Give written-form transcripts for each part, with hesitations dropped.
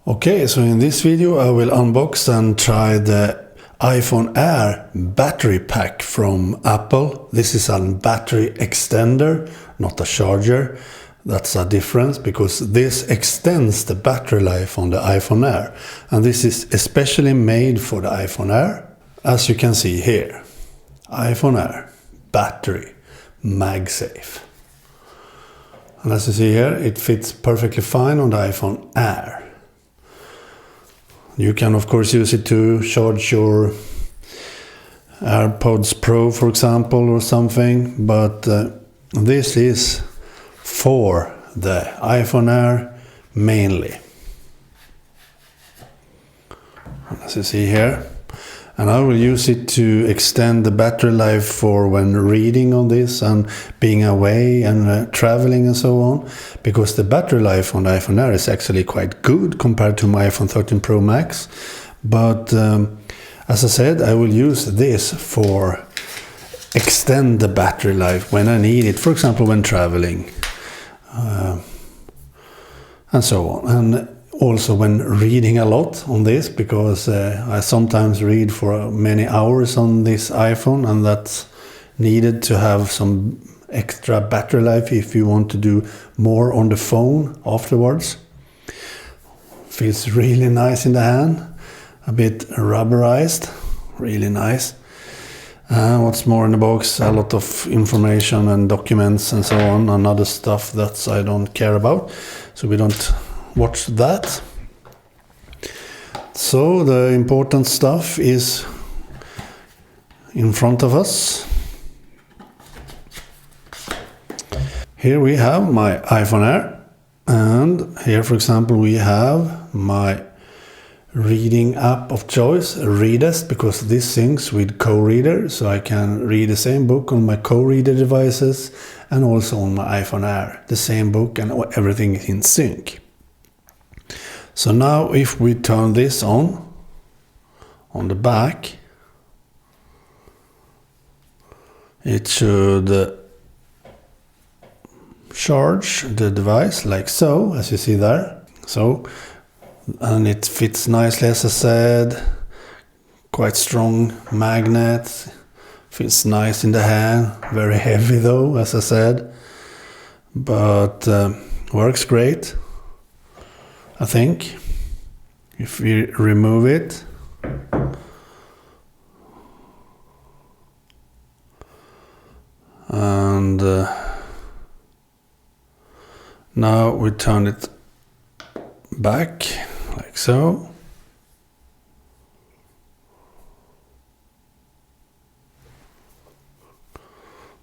Okay, so in this video I will unbox and try the iPhone Air battery pack from Apple. This is a battery extender, not a charger. That's a difference because this extends the battery life on the iPhone Air. And this is especially made for the iPhone Air. As you can see here, iPhone Air battery Magsafe. And as you see here, it fits perfectly fine on the iPhone Air. You can of course use it to charge your AirPods Pro, for example, or something, but this is for the iPhone Air mainly. As you see here, and I will use it to extend the battery life for when reading on this and being away and traveling and so on, because the battery life on the iPhone Air is actually quite good compared to my iPhone 13 Pro Max. But as I said, I will use this for extend the battery life when I need it, for example when traveling and so on. And also when reading a lot on this, because I sometimes read for many hours on this iPhone, and that's needed to have some extra battery life if you want to do more on the phone afterwards. Feels really nice in the hand, a bit rubberized, really nice. What's more in the box, a lot of information and documents and so on, and other stuff that I don't care about, so we don't watch that. So the important stuff is in front of us. Here we have my iPhone Air, and here for example we have my reading app of choice, Readest, because this syncs with KOReader, so I can read the same book on my KOReader devices and also on my iPhone Air, the same book, and everything is in sync. So now if we turn this on the back, it should charge the device like so, as you see there. So, and it fits nicely, as I said, quite strong magnet, feels nice in the hand, very heavy though, as I said, but works great. I think if we remove it, and now we turn it back like so.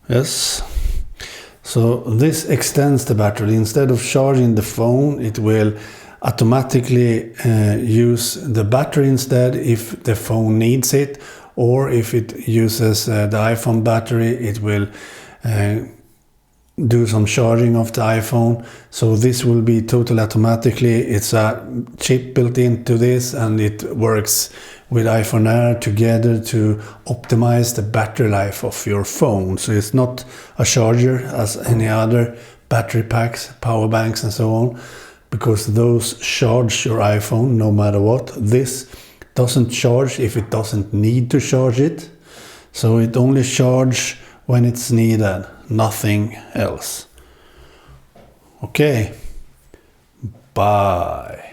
Yes. So this extends the battery. Instead of charging the phone, it will automatically use the battery instead if the phone needs it, or if it uses the iPhone battery, it will do some charging of the iPhone. So this will be totally automatically. It's a chip built into this, and it works with iPhone Air together to optimize the battery life of your phone. So it's not a charger as any other battery packs, power banks and so on, because those charge your iPhone no matter what. This doesn't charge if it doesn't need to charge it. So it only charges when it's needed, nothing else. Okay, bye.